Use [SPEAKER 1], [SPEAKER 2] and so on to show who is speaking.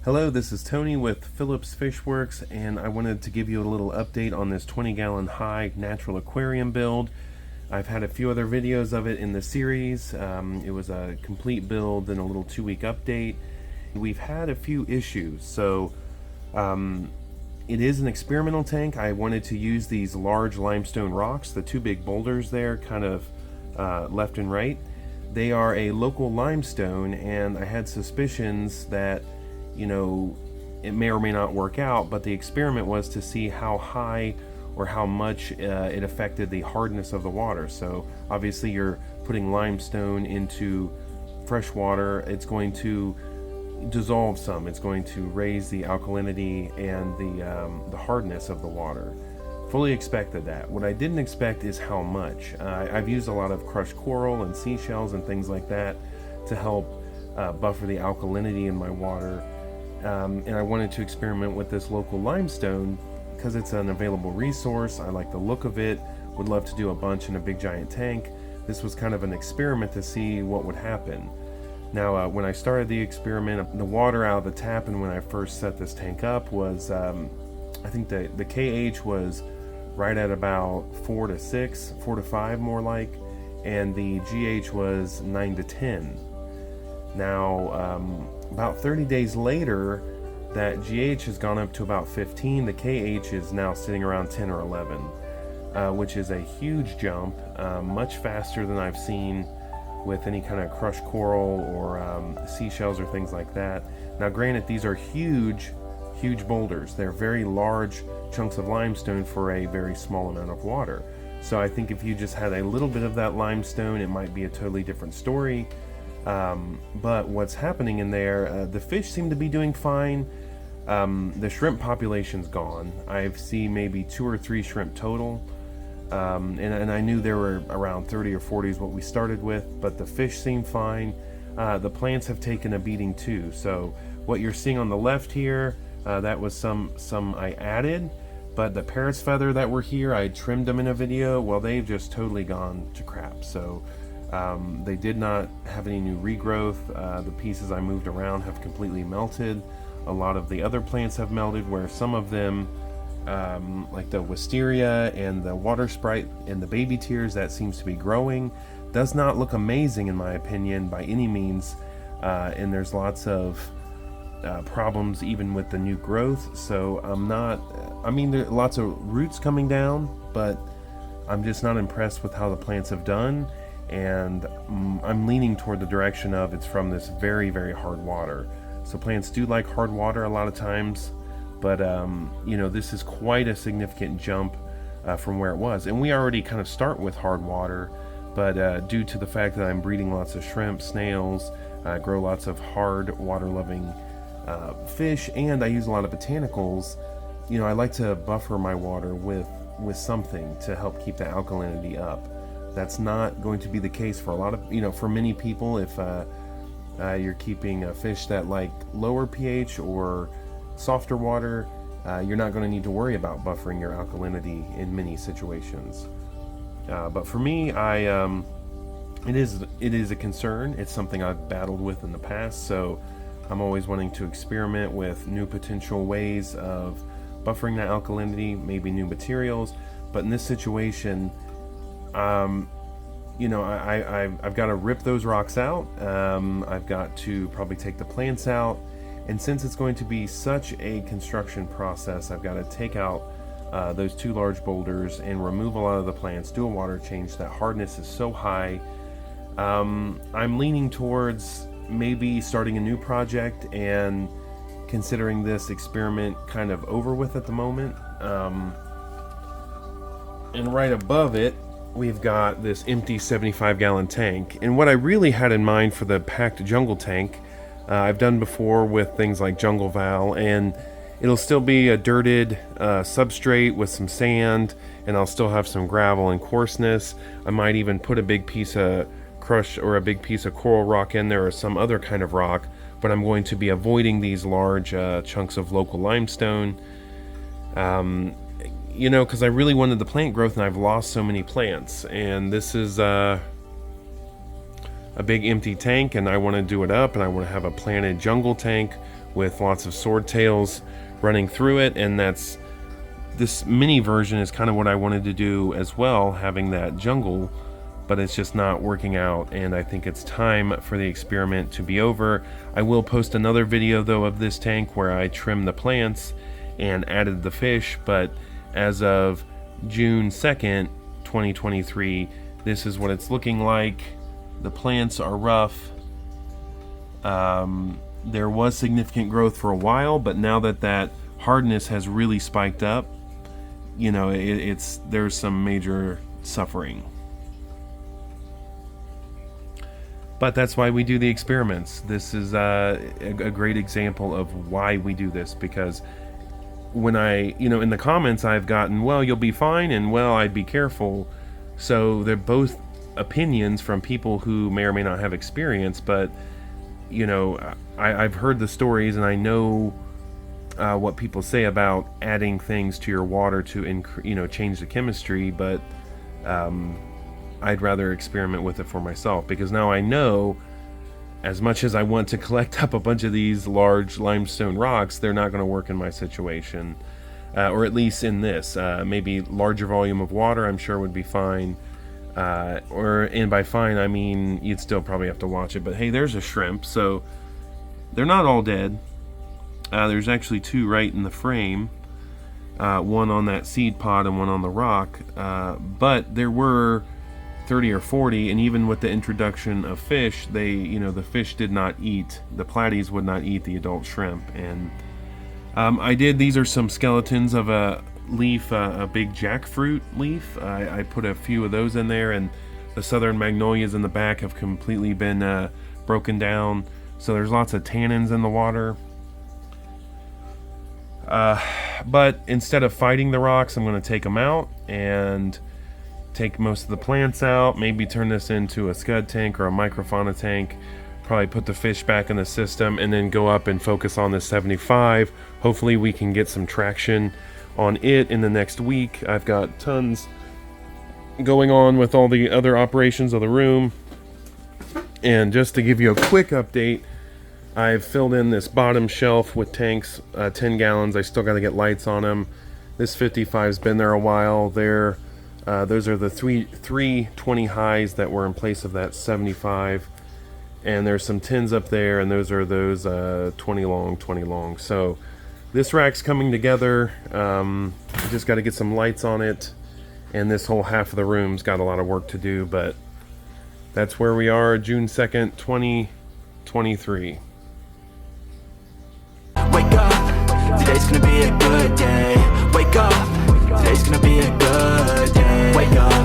[SPEAKER 1] Hello, this is Tony with Phillips Fishworks, and I wanted to give you a little update on this 20-gallon high natural aquarium build. I've had a few other videos of it in the series. It was a complete build and a little 2-week update. We've had a few issues, so it is an experimental tank. I wanted to use these large limestone rocks, the two big boulders there, kind of left and right. They are a local limestone, and I had suspicions that it may or may not work out, but the experiment was to see how high or how much it affected the hardness of the water. So obviously you're putting limestone into fresh water, it's going to dissolve some, it's going to raise the alkalinity and the hardness of the water. Fully expected that. What I didn't expect is how much. I've used a lot of crushed coral and seashells and things like that to help buffer the alkalinity in my water. And I wanted to experiment with this local limestone because it's an available resource. I like the look of it, would love to do a bunch in a big giant tank. This was kind of an experiment to see what would happen. Now when I started the experiment, the water out of the tap and when I first set this tank up was, I think the KH was right at about 4 to 6, 4 to 5 more like, and the GH was 9 to 10. Now, about 30 days later, that GH has gone up to about 15. The KH is now sitting around 10 or 11, which is a huge jump, much faster than I've seen with any kind of crushed coral or seashells or things like that. Now, granted, these are huge boulders. They're very large chunks of limestone for a very small amount of water. So I think if you just had a little bit of that limestone, it might be a totally different story. But what's happening in there, the fish seem to be doing fine. The shrimp population's gone. I see maybe 2 or 3 shrimp total, and I knew there were around 30 or 40 is what we started with, but the fish seem fine. The plants have taken a beating too. So what you're seeing on the left here, that was some I added, but the parrot's feather that were here, I trimmed them in a video. Well, they've just totally gone to crap. So they did not have any new regrowth. The pieces I moved around have completely melted. A lot of the other plants have melted, where some of them, like the wisteria and the water sprite and the baby tears, that seems to be growing. Does not look amazing in my opinion by any means, and there's lots of problems even with the new growth. So there are lots of roots coming down, but I'm just not impressed with how the plants have done. And I'm leaning toward the direction of it's from this very, very hard water. So plants do like hard water a lot of times, but this is quite a significant jump from where it was. And we already kind of start with hard water, but due to the fact that I'm breeding lots of shrimp, snails, I grow lots of hard water-loving fish, and I use a lot of botanicals, I like to buffer my water with something to help keep the alkalinity up. That's not going to be the case for a lot of, for many people. If you're keeping a fish that like lower pH or softer water, you're not going to need to worry about buffering your alkalinity in many situations. But for me, it is a concern. It's something I've battled with in the past, so I'm always wanting to experiment with new potential ways of buffering that alkalinity, maybe new materials. But in this situation, I've got to rip those rocks out. I've got to probably take the plants out, and since it's going to be such a construction process, I've got to take out those 2 large boulders and remove a lot of the plants, do a water change. That hardness is so high. I'm leaning towards maybe starting a new project and considering this experiment kind of over with at the moment. And right above it, we've got this empty 75-gallon tank. And what I really had in mind for the packed jungle tank, I've done before with things like jungle val, and it'll still be a dirted substrate with some sand, and I'll still have some gravel and coarseness. I might even put a big piece of crush or a big piece of coral rock in there or some other kind of rock, but I'm going to be avoiding these large chunks of local limestone. Because I really wanted the plant growth, and I've lost so many plants, and this is a big empty tank, and I want to do it up, and I want to have a planted jungle tank with lots of sword tails running through it, and this mini version is kind of what I wanted to do as well, having that jungle, but it's just not working out, and I think it's time for the experiment to be over. I will post another video though of this tank where I trimmed the plants and added the fish, but as of June 2nd, 2023, this is what it's looking like. The plants are rough. There was significant growth for a while, but now that hardness has really spiked up, you know, there's some major suffering. But that's why we do the experiments. This is a great example of why we do this, because when in the comments I've gotten, well, you'll be fine, and well, I'd be careful. So they're both opinions from people who may or may not have experience, but you know, I've heard the stories, and I know what people say about adding things to your water to change the chemistry, but I'd rather experiment with it for myself, because now I know, as much as I want to collect up a bunch of these large limestone rocks, they're not going to work in my situation, or at least in this. Maybe larger volume of water I'm sure would be fine, and by fine I mean you'd still probably have to watch it. But hey, there's a shrimp, so they're not all dead. There's actually two right in the frame, one on that seed pod and one on the rock, but there were 30 or 40, and even with the introduction of fish, the fish did not eat, the platies would not eat the adult shrimp. And these are some skeletons of a leaf, a big jackfruit leaf. I put a few of those in there, and the southern magnolias in the back have completely been broken down, so there's lots of tannins in the water. But instead of fighting the rocks, I'm going to take them out and take most of the plants out, maybe turn this into a scud tank or a microfauna tank, probably put the fish back in the system, and then go up and focus on this 75. Hopefully we can get some traction on it in the next week. I've got tons going on with all the other operations of the room. And just to give you a quick update, I've filled in this bottom shelf with tanks, 10 gallons. I still got to get lights on them. This 55's been there a while. Those are the three 20 highs that were in place of that 75, and there's some tins up there, and those are 20 long. So this rack's coming together. Just got to get some lights on it, and this whole half of the room's got a lot of work to do, but that's where we are, June 2nd, 2023.
[SPEAKER 2] Wake up, today's gonna be a good day. Wake up, today's gonna be a good day. Wake up.